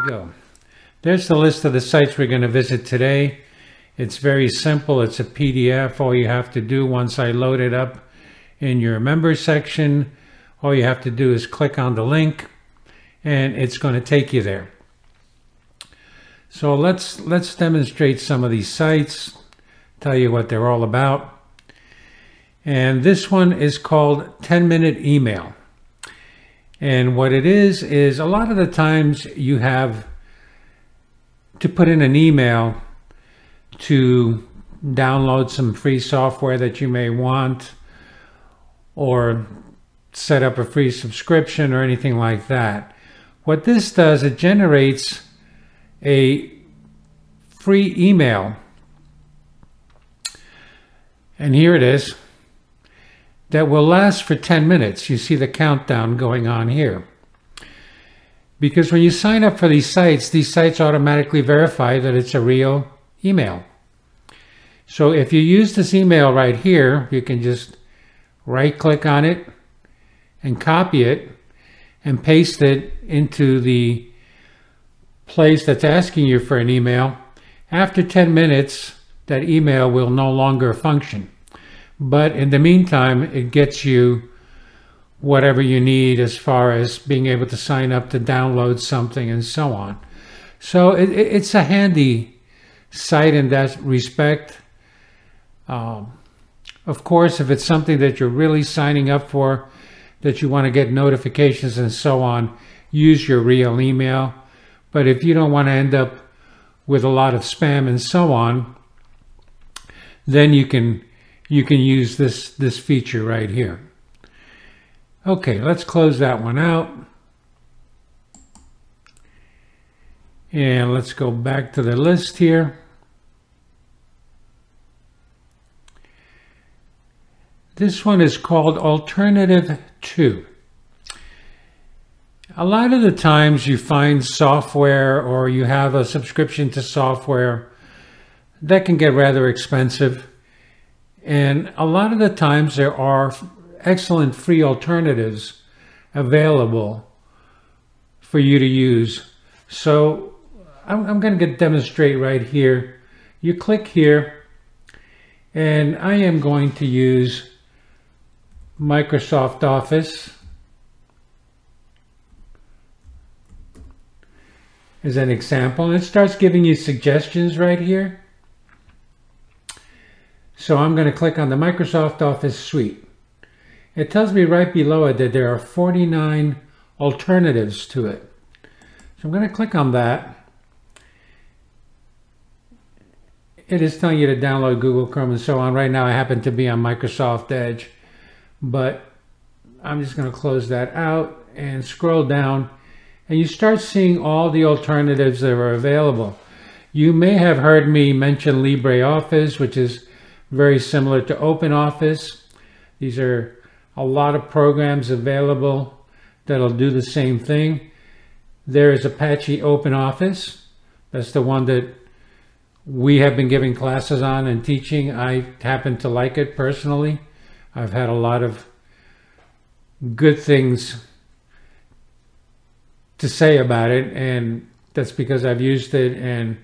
you go. There's the list of the sites we're going to visit today. It's very simple. It's a PDF. All you have to do once I load it up in your members section, all you have to do is click on the link and it's going to take you there. So let's demonstrate some of these sites, tell you what they're all about. And this one is called 10-Minute Email. And what it is a lot of the times you have to put in an email to download some free software that you may want, or set up a free subscription or anything like that. What this does, it generates a free email. And here it is, that will last for 10 minutes. You see the countdown going on here. Because when you sign up for these sites automatically verify that it's a real email. So if you use this email right here, you can just right-click on it and copy it and paste it into the place that's asking you for an email. After 10 minutes, that email will no longer function. But in the meantime, it gets you whatever you need as far as being able to sign up to download something and so on. So it's a handy site in that respect. Of course, if it's something that you're really signing up for, that you want to get notifications and so on, use your real email. But if you don't want to end up with a lot of spam and so on, then you can use this feature right here. Okay, let's close that one out. And let's go back to the list here. This one is called Alternative 2. A lot of the times you find software, or you have a subscription to software that can get rather expensive. And a lot of the times there are excellent free alternatives available for you to use. So I'm going to demonstrate right here. You click here, and I am going to use Microsoft Office as an example, and it starts giving you suggestions right here. So I'm going to click on the Microsoft Office suite. It tells me right below it that there are 49 alternatives to it. So I'm going to click on that. It is telling you to download Google Chrome and so on. Right now I happen to be on Microsoft Edge, but I'm just going to close that out and scroll down, and you start seeing all the alternatives that are available. You may have heard me mention LibreOffice, which is very similar to OpenOffice. These are a lot of programs available that'll do the same thing. There is Apache OpenOffice. That's the one that we have been giving classes on and teaching. I happen to like it personally. I've had a lot of good things to say about it, and that's because I've used it and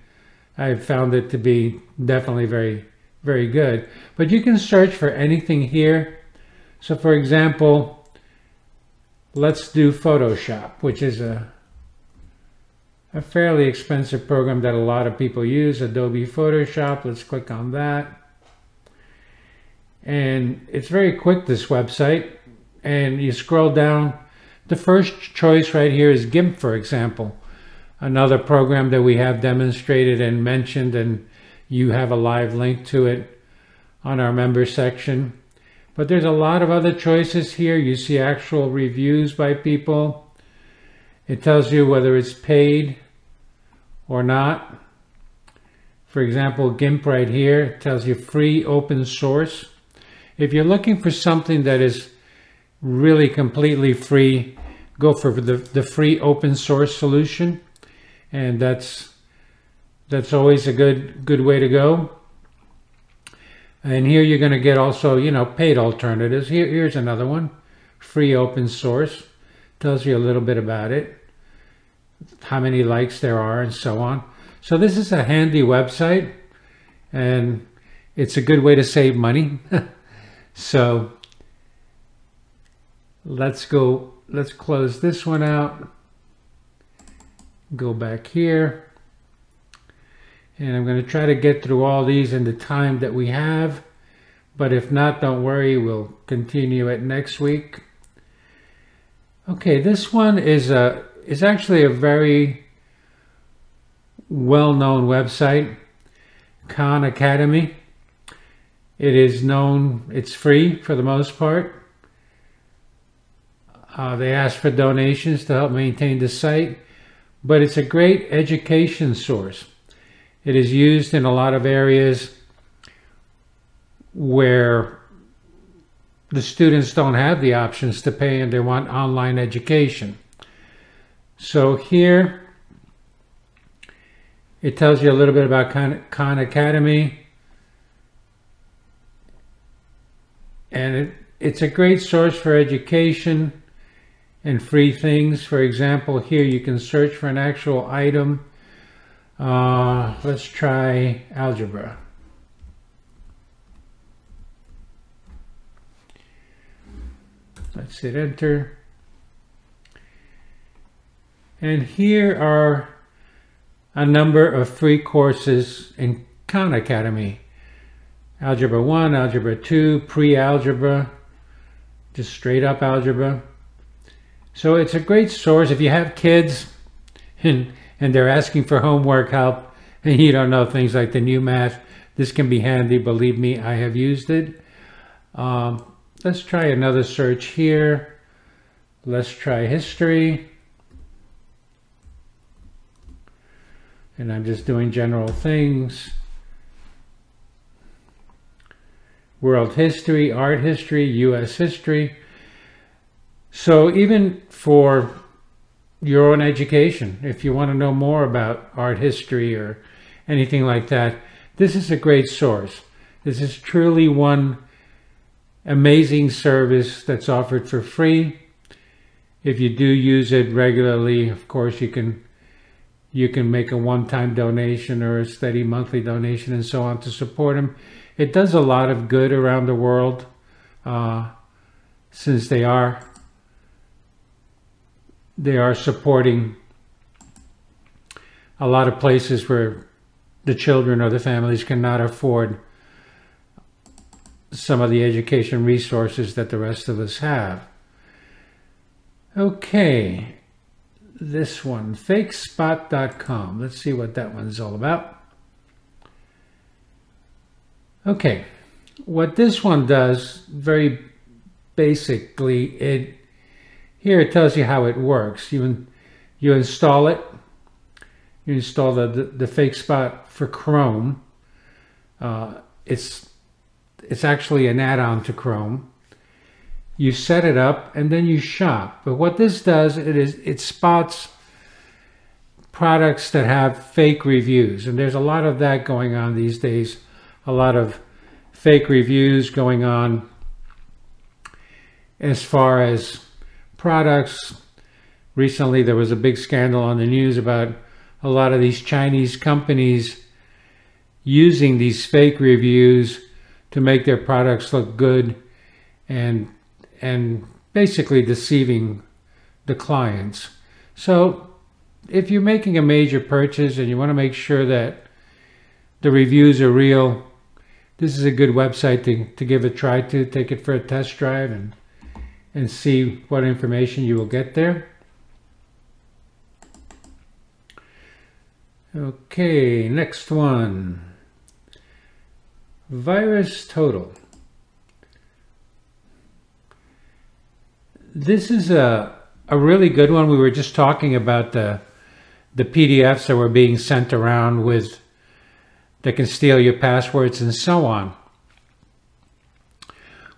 I've found it to be definitely very, very good. But you can search for anything here. So for example, let's do Photoshop, which is a fairly expensive program that a lot of people use, Adobe Photoshop. Let's click on that. And it's very quick, this website. And you scroll down, the first choice right here is GIMP, for example. Another program that we have demonstrated and mentioned, and you have a live link to it on our members section. But there's a lot of other choices here. You see actual reviews by people. It tells you whether it's paid or not. For example, GIMP right here tells you free open source. If you're looking for something that is really completely free, go for the free open source solution, and that's always a good way to go. And here you're going to get also, you know, paid alternatives. Here's another one, free open source, tells you a little bit about it. how many likes there are and so on. So this is a handy website, and it's a good way to save money. So let's close this one out, go back here, and I'm going to try to get through all these in the time that we have, but if not, don't worry, we'll continue it next week. Okay, this one is actually a very well-known website, Khan Academy. It is known, it's free for the most part. They ask for donations to help maintain the site, but it's a great education source. It is used in a lot of areas where the students don't have the options to pay and they want online education. So here it tells you a little bit about Khan Academy, and it's a great source for education and free things. For example, here you can search for an actual item. Let's try algebra. Let's hit enter. And here are a number of free courses in Khan Academy. Algebra 1, Algebra 2, pre-algebra, just straight up algebra. So it's a great source if you have kids and they're asking for homework help and you don't know things like the new math. This can be handy, believe me, I have used it. Let's try another search here. Let's try history. And I'm just doing general things. World history, art history, US history. So even for your own education, if you want to know more about art history or anything like that, this is a great source. This is truly one amazing service that's offered for free. If you do use it regularly, of course, you can make a one-time donation or a steady monthly donation and so on to support them. It does a lot of good around the world, since they are supporting a lot of places where the children or the families cannot afford some of the education resources that the rest of us have. Okay, this one, fakespot.com. Let's see what that one's all about. Okay, what this one does, very basically, here it tells you how it works. You install it. You install the fake spot for Chrome. It's actually an add-on to Chrome. You set it up and then you shop. But what this does, it spots products that have fake reviews, and there's a lot of that going on these days. A lot of fake reviews going on as far as products. Recently there was a big scandal on the news about a lot of these Chinese companies using these fake reviews to make their products look good and basically deceiving the clients. So if you're making a major purchase and you want to make sure that the reviews are real, this is a good website to give a try to. Take it for a test drive and see what information you will get there. Okay, next one. Virus Total. This is a really good one. We were just talking about the PDFs that were being sent around with that can steal your passwords and so on.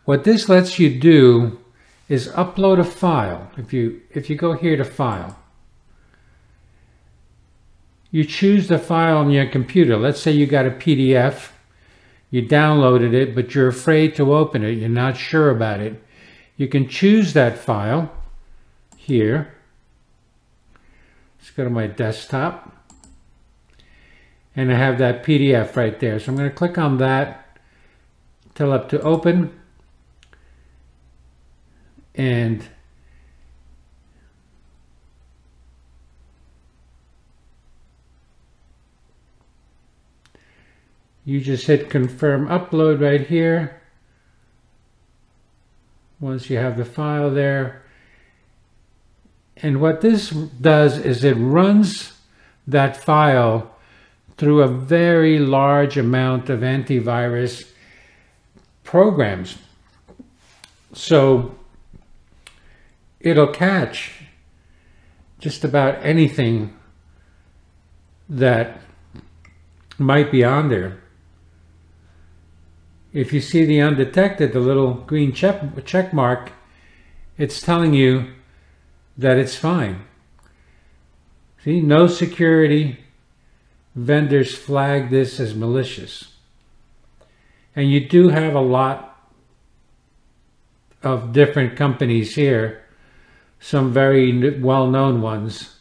What this lets you do is upload a file. If you go here to File, you choose the file on your computer. Let's say you got a PDF, you downloaded it, but you're afraid to open it, you're not sure about it. You can choose that file here. Let's go to my desktop. And I have that PDF right there. So I'm going to click on that, tell it to open. And you just hit confirm upload right here. Once you have the file there. And what this does is it runs that file through a very large amount of antivirus programs. So it'll catch just about anything that might be on there. If you see the undetected, the little green check mark, it's telling you that it's fine. See, no security. Vendors flag this as malicious. And you do have a lot of different companies here, some very well-known ones.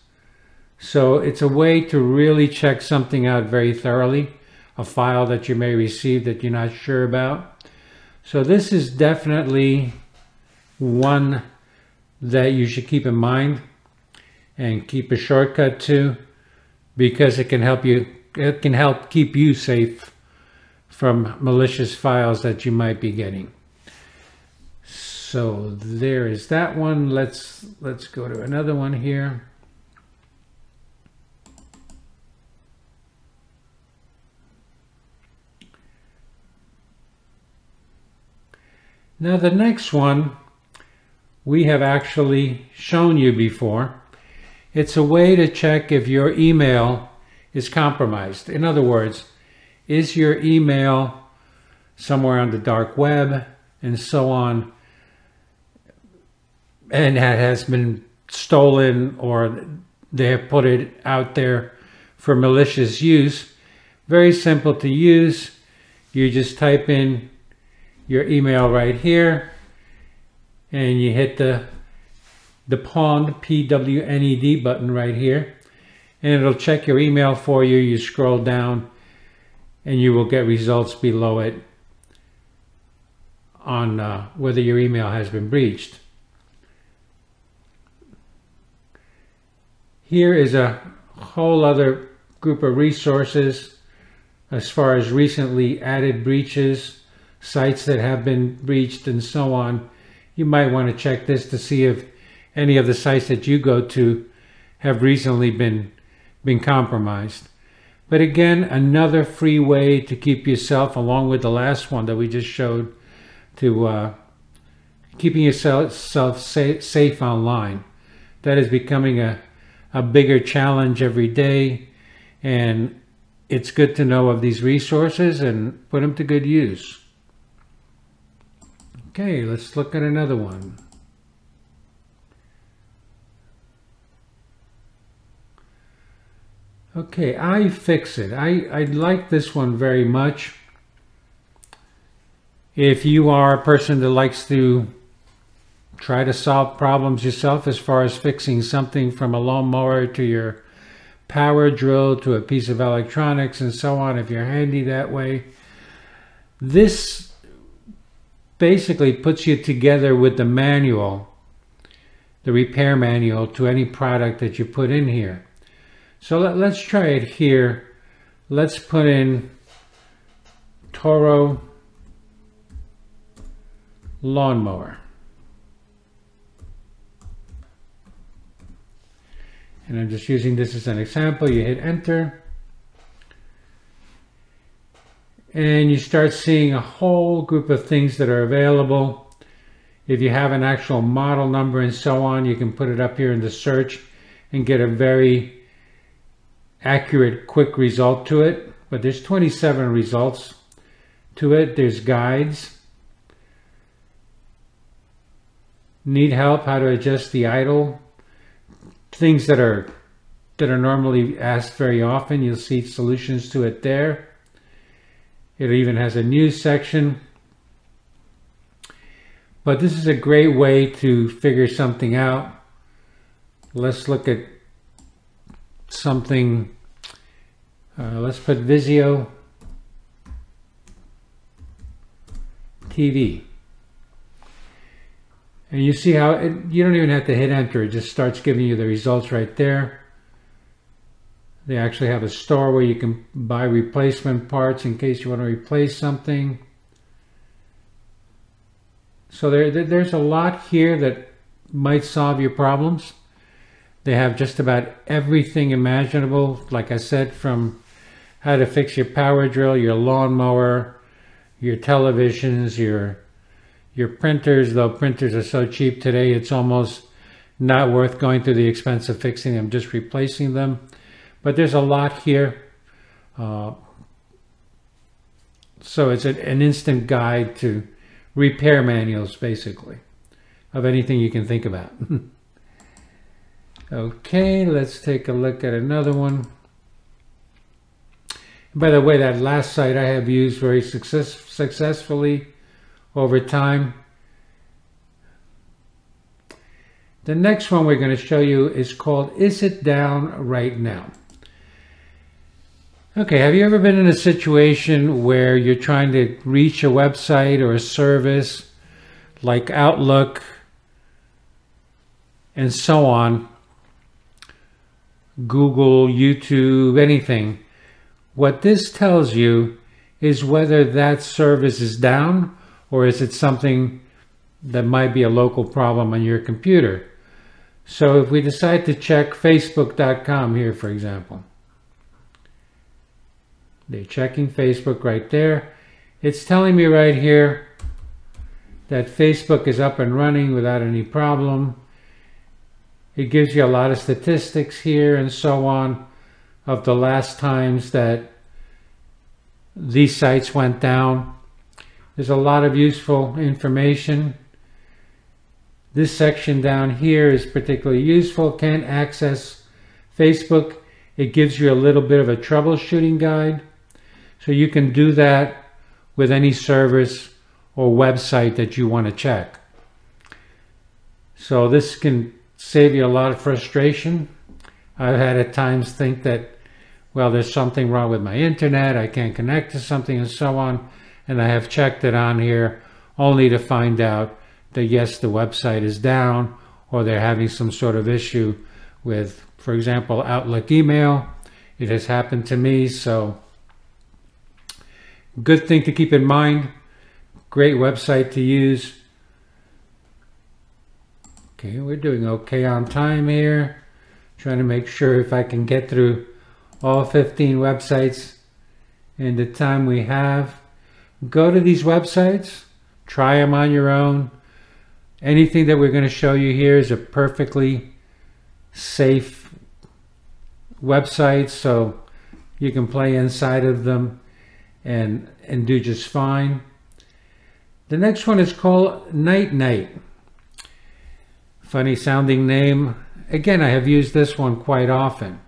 So it's a way to really check something out very thoroughly, a file that you may receive that you're not sure about. So this is definitely one that you should keep in mind and keep a shortcut to, because it can help keep you safe from malicious files that you might be getting. So there is that one. Let's go to another one here. Now the next one we have actually shown you before. It's a way to check if your email is compromised. In other words, is your email somewhere on the dark web and so on, and it has been stolen, or they have put it out there for malicious use. Very simple to use. You just type in your email right here, and you hit the pawned, P-W-N-E-D button right here, and it'll check your email for you. You scroll down and you will get results below it on whether your email has been breached. Here is a whole other group of resources as far as recently added breaches, sites that have been breached, and so on. You might want to check this to see if any of the sites that you go to have recently been compromised. But again, another free way to keep yourself, along with the last one that we just showed, to keeping yourself safe online. That is becoming a bigger challenge every day, and it's good to know of these resources and put them to good use. Okay, let's look at another one. Okay, iFixit. I like this one very much. If you are a person that likes to try to solve problems yourself as far as fixing something from a lawnmower to your power drill to a piece of electronics and so on, if you're handy that way, this basically puts you together with the manual, the repair manual to any product that you put in here. So let's try it here. Let's put in Toro lawnmower. And I'm just using this as an example. You hit enter. And you start seeing a whole group of things that are available. If you have an actual model number and so on, you can put it up here in the search and get a very accurate, quick result to it. But there's 27 results to it. There's guides. Need help how to adjust the idle. Things that are normally asked very often. You'll see solutions to it there. It even has a news section. But this is a great way to figure something out. Let's look at something, let's put Vizio TV. And you see how you don't even have to hit enter. It just starts giving you the results right there. They actually have a store where you can buy replacement parts in case you want to replace something. So there's a lot here that might solve your problems. They have just about everything imaginable, like I said, from how to fix your power drill, your lawnmower, your televisions, your printers. Though printers are so cheap today, it's almost not worth going through the expense of fixing them, just replacing them. But there's a lot here. So it's an instant guide to repair manuals, basically, of anything you can think about. Okay, let's take a look at another one. By the way, that last site I have used very successfully over time. The next one we're going to show you is called Is It Down Right Now? Okay, have you ever been in a situation where you're trying to reach a website or a service like Outlook and so on, Google, YouTube, anything? What this tells you is whether that service is down or is it something that might be a local problem on your computer. So if we decide to check Facebook.com here, for example, they're checking Facebook right there. It's telling me right here that Facebook is up and running without any problem. It gives you a lot of statistics here and so on of the last times that these sites went down. There's a lot of useful information. This section down here is particularly useful. Can't access Facebook. It gives you a little bit of a troubleshooting guide. So you can do that with any service or website that you want to check. So this can save you a lot of frustration. I've had at times think that, well, there's something wrong with my internet, I can't connect to something and so on, and I have checked it on here only to find out that yes, the website is down, or they're having some sort of issue with, for example, Outlook email. It has happened to me, so good thing to keep in mind. Great website to use. Okay, we're doing okay on time here. Trying to make sure if I can get through all 15 websites in the time we have. Go to these websites, try them on your own. Anything that we're going to show you here is a perfectly safe website, so you can play inside of them and do just fine. The next one is called Night Night. Funny sounding name. Again, I have used this one quite often.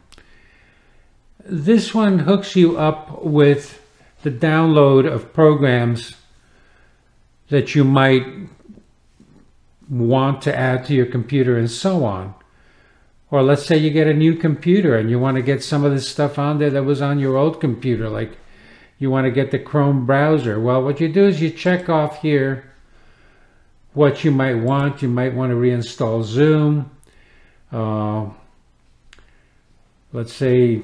This one hooks you up with the download of programs that you might want to add to your computer and so on. Or let's say you get a new computer and you want to get some of this stuff on there that was on your old computer, like you want to get the Chrome browser. Well, what you do is you check off here what you might want. You might want to reinstall Zoom. Let's say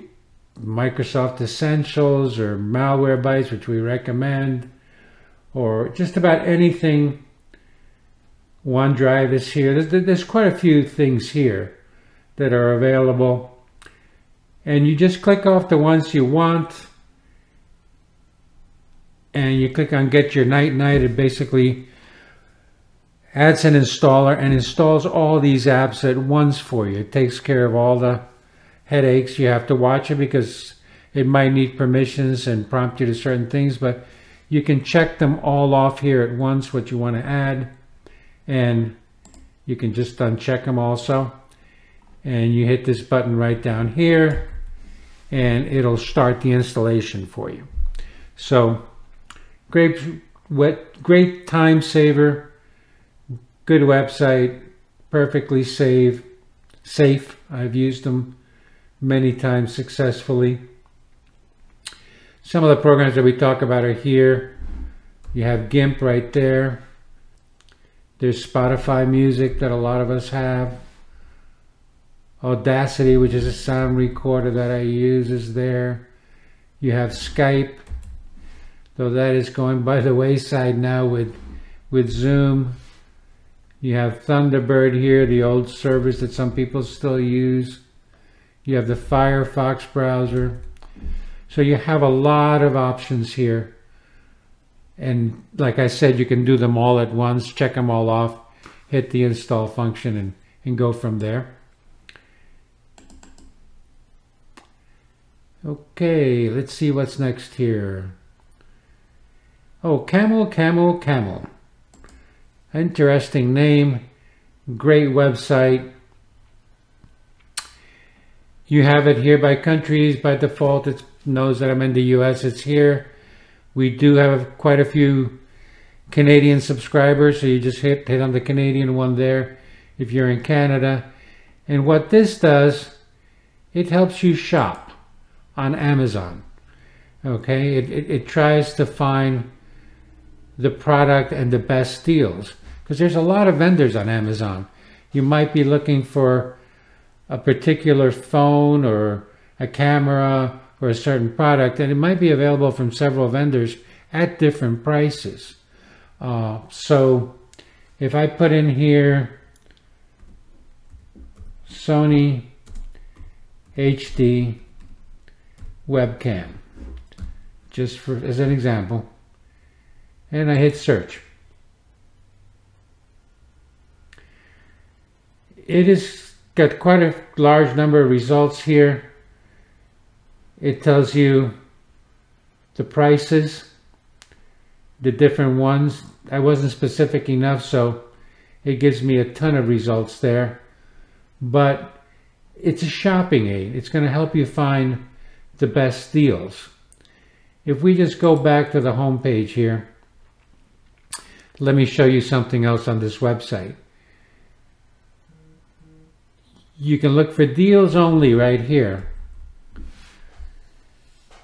Microsoft Essentials or Malwarebytes, which we recommend, or just about anything. OneDrive is here. There's quite a few things here that are available. And you just click off the ones you want. And you click on Get Your Night Night. It basically adds an installer and installs all these apps at once for you. It takes care of all the headaches. You have to watch it because it might need permissions and prompt you to certain things, but you can check them all off here at once, what you want to add, and you can just uncheck them also. And you hit this button right down here and it'll start the installation for you. So great time saver, good website, perfectly safe. I've used them many times successfully. Some of the programs that we talk about are here. You have GIMP right there. There's Spotify music that a lot of us have. Audacity, which is a sound recorder that I use, is there. You have Skype, though that is going by the wayside now with Zoom. You have Thunderbird here, the old service that some people still use. You have the Firefox browser. So you have a lot of options here. And like I said, you can do them all at once, check them all off, hit the install function and go from there. Okay, let's see what's next here. Oh, CamelCamel. Interesting name, great website. You have it here by countries. By default, it knows that I'm in the US, it's here. We do have quite a few Canadian subscribers, so you just hit on the Canadian one there if you're in Canada. And what this does, it helps you shop on Amazon. Okay, it tries to find the product and the best deals, because there's a lot of vendors on Amazon. You might be looking for a particular phone or a camera or a certain product, and it might be available from several vendors at different prices. So if I put in here Sony HD webcam, just as an example, and I hit search, it has got quite a large number of results here. It tells you the prices, the different ones. I wasn't specific enough, so it gives me a ton of results there. But it's a shopping aid. It's going to help you find the best deals. If we just go back to the home page here, let me show you something else on this website. You can look for deals only right here.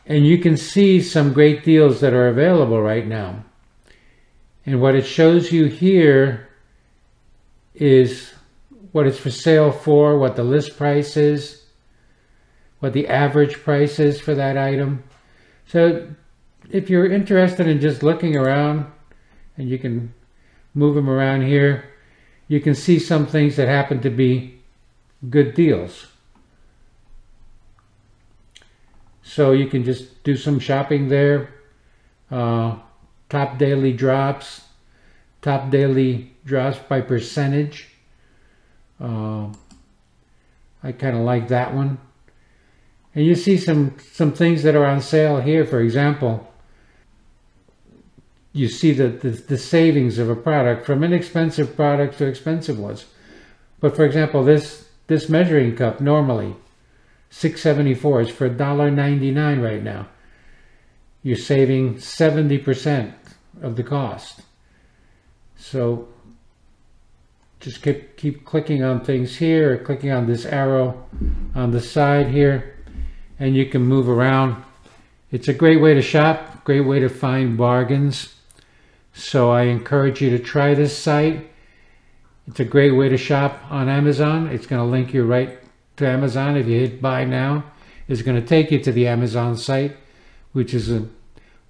And you can see some great deals that are available right now. And what it shows you here is what it's for sale for, what the list price is, what the average price is for that item. So if you're interested in just looking around, and you can move them around here, you can see some things that happen to be good deals. So you can just do some shopping there. Top daily drops by percentage. I kind of like that one. And you see some things that are on sale here. For example, you see the savings of a product from inexpensive products to expensive ones. But for example, this measuring cup normally $6.74 is for $1.99 right now. You're saving 70% of the cost. So just keep clicking on things here, or clicking on this arrow on the side here, and you can move around. It's a great way to shop, great way to find bargains. So I encourage you to try this site. It's a great way to shop on Amazon. It's going to link you right to Amazon. If you hit buy now, it's going to take you to the Amazon site, which is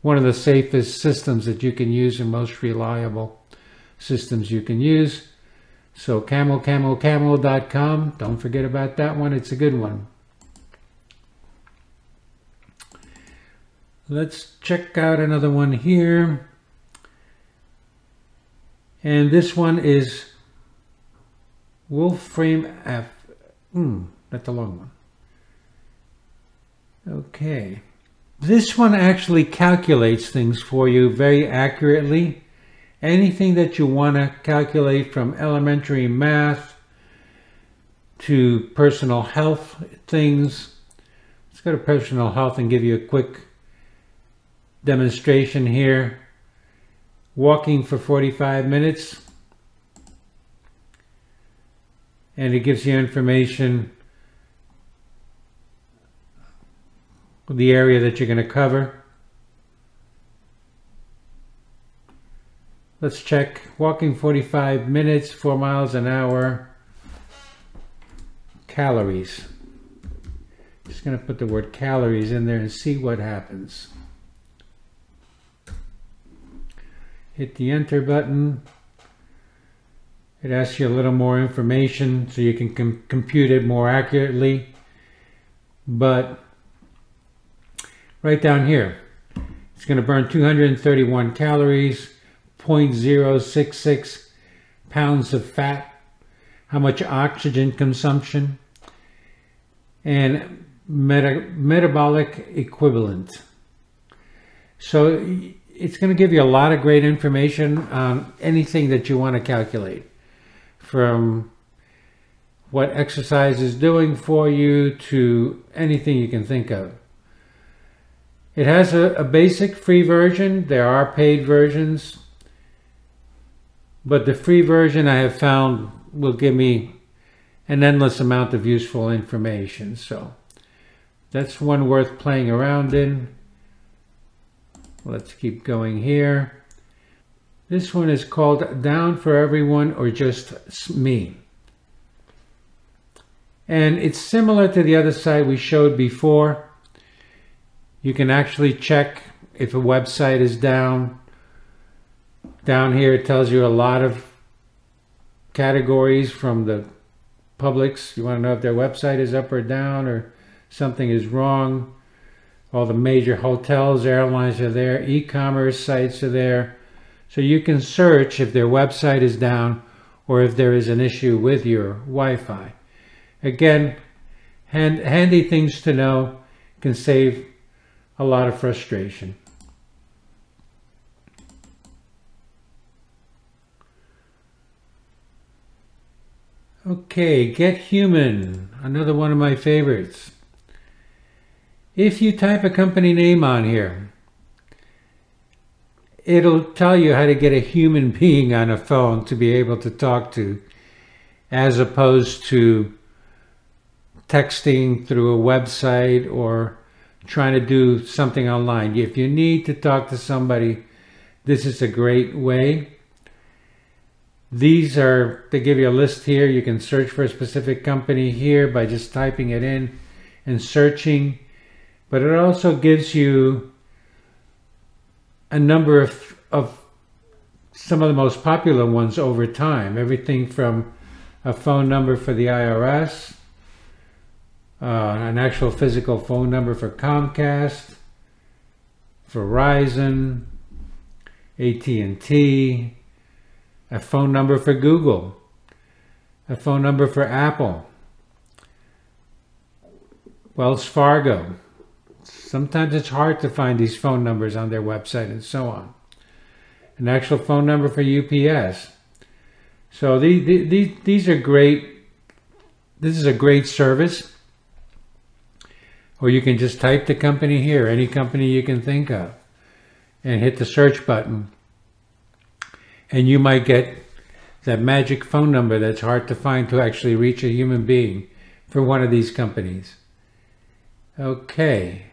one of the safest systems that you can use and most reliable systems you can use. So CamelCamel.com, don't forget about that one. It's a good one. Let's check out another one here. And this one is WolfFrame F. That's a long one. Okay. This one actually calculates things for you very accurately. Anything that you want to calculate, from elementary math to personal health things. Let's go to personal health and give you a quick demonstration here. Walking for 45 minutes. And it gives you information the area that you're going to cover. Let's check. Walking 45 minutes, 4 miles an hour. Calories. Just going to put the word calories in there and see what happens. Hit the enter button. It asks you a little more information so you can compute it more accurately. But right down here, it's going to burn 231 calories, 0.066 pounds of fat, how much oxygen consumption, and metabolic equivalent. So it's going to give you a lot of great information on anything that you want to calculate, from what exercise is doing for you to anything you can think of. It has a basic free version. There are paid versions, but the free version I have found will give me an endless amount of useful information. So that's one worth playing around in. Let's keep going here. This one is called Down for Everyone or Just Me. And it's similar to the other site we showed before. You can actually check if a website is down. Down here it tells you a lot of categories from the publics. You want to know if their website is up or down or something is wrong. All the major hotels, airlines are there. E-commerce sites are there. So you can search if their website is down or if there is an issue with your Wi-Fi. Again, handy things to know, can save a lot of frustration. Okay, GetHuman, another one of my favorites. If you type a company name on here, it'll tell you how to get a human being on a phone to be able to talk to, as opposed to texting through a website or trying to do something online. If you need to talk to somebody, this is a great way. They give you a list here. You can search for a specific company here by just typing it in and searching. But it also gives you a number of some of the most popular ones over time. Everything from a phone number for the IRS, an actual physical phone number for Comcast, Verizon, AT&T, a phone number for Google, a phone number for Apple, Wells Fargo. Sometimes it's hard to find these phone numbers on their website and so on. An actual phone number for UPS. So these are great. This is a great service. Or you can just type the company here, any company you can think of, and hit the search button. And you might get that magic phone number that's hard to find to actually reach a human being for one of these companies. Okay,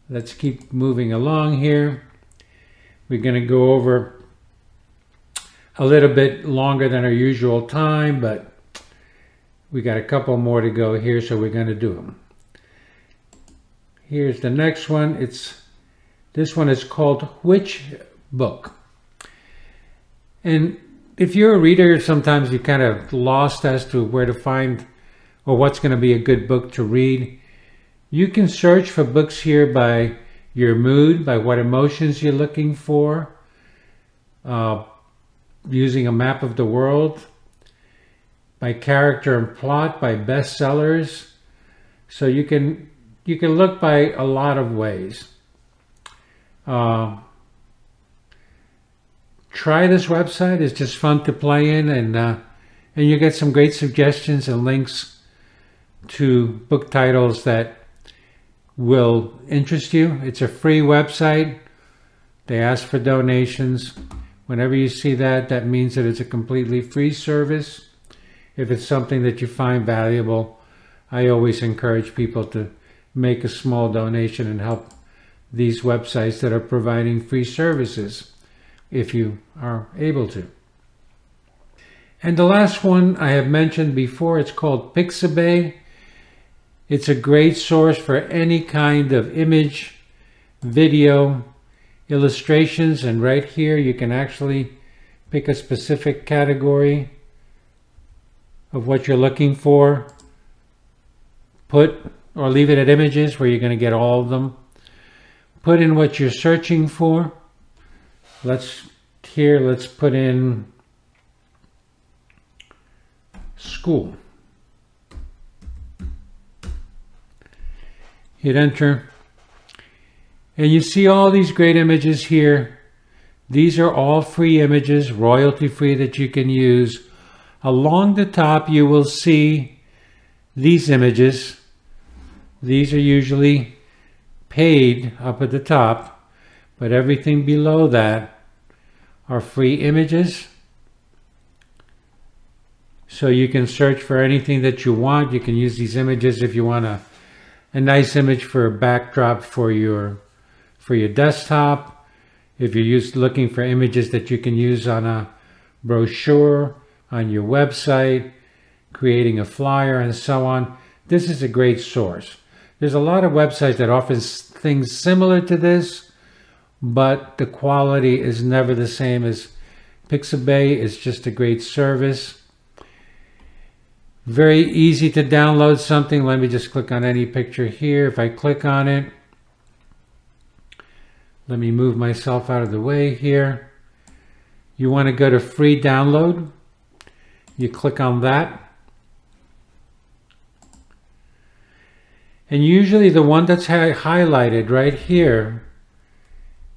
let's keep moving along here. We're going to go over a little bit longer than our usual time, but we got a couple more to go here, so we're going to do them. Here's the next one. This one is called Which Book? And if you're a reader, sometimes you're kind of lost as to where to find or what's going to be a good book to read. You can search for books here by your mood, by what emotions you're looking for, using a map of the world, by character and plot, by bestsellers. So you can look by a lot of ways. Try this website. It's just fun to play in, and you get some great suggestions and links to book titles that will interest you. It's a free website. They ask for donations. Whenever you see that, that means that it's a completely free service. If it's something that you find valuable, I always encourage people to make a small donation and help these websites that are providing free services if you are able to. And the last one I have mentioned before, it's called Pixabay. It's a great source for any kind of image, video, illustrations, and right here you can actually pick a specific category of what you're looking for, put or leave it at images where you're going to get all of them. Put in what you're searching for. Let's put in school. Hit enter. And you see all these great images here. These are all free images, royalty free, that you can use. Along the top you will see these images. These are usually paid up at the top, but everything below that are free images. So you can search for anything that you want. You can use these images if you want a nice image for a backdrop for your desktop. If you're looking for images that you can use on a brochure, on your website, creating a flyer, and so on, this is a great source. There's a lot of websites that offer things similar to this, but the quality is never the same as Pixabay. It's just a great service. Very easy to download something. Let me just click on any picture here. If I click on it, let me move myself out of the way here. You want to go to free download. You click on that. And usually the one that's highlighted right here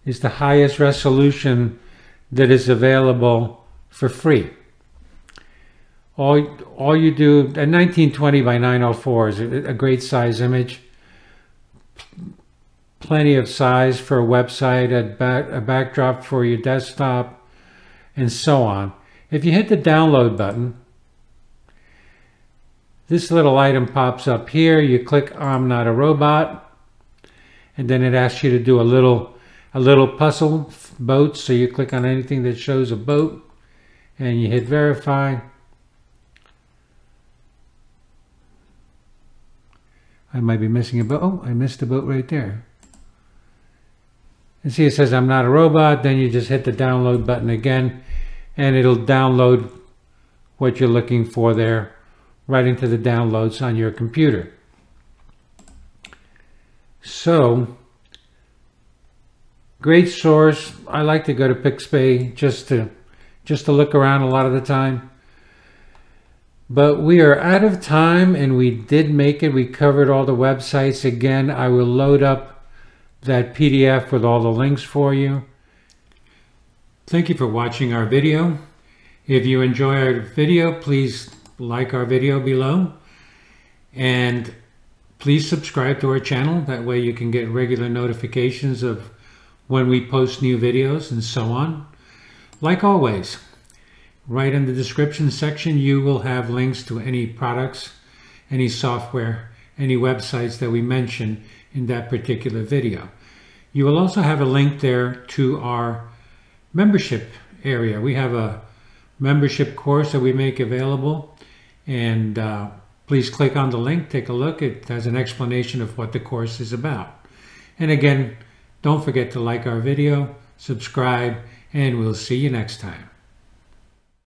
is the highest resolution that is available for free. All you do, a 1920 by 904 is a great size image. Plenty of size for a website, a backdrop for your desktop, and so on. If you hit the download button, this little item pops up here. You click I'm not a robot, and then it asks you to do a little puzzle, boat. So you click on anything that shows a boat, and you hit verify. I might be missing a boat. Oh, I missed a boat right there. And see, it says I'm not a robot. Then you just hit the download button again, and it'll download what you're looking for there right into the downloads on your computer. So, great source. I like to go to Pixabay just to look around a lot of the time. But we are out of time, and we did make it. We covered all the websites. Again, I will load up that PDF with all the links for you. Thank you for watching our video. If you enjoy our video, please like our video below. And please subscribe to our channel. That way you can get regular notifications of when we post new videos and so on. Like always, right in the description section, you will have links to any products, any software, any websites that we mention in that particular video. You will also have a link there to our membership area. We have a membership course that we make available, and please click on the link, take a look. It has an explanation of what the course is about. And again, don't forget to like our video, subscribe, and we'll see you next time.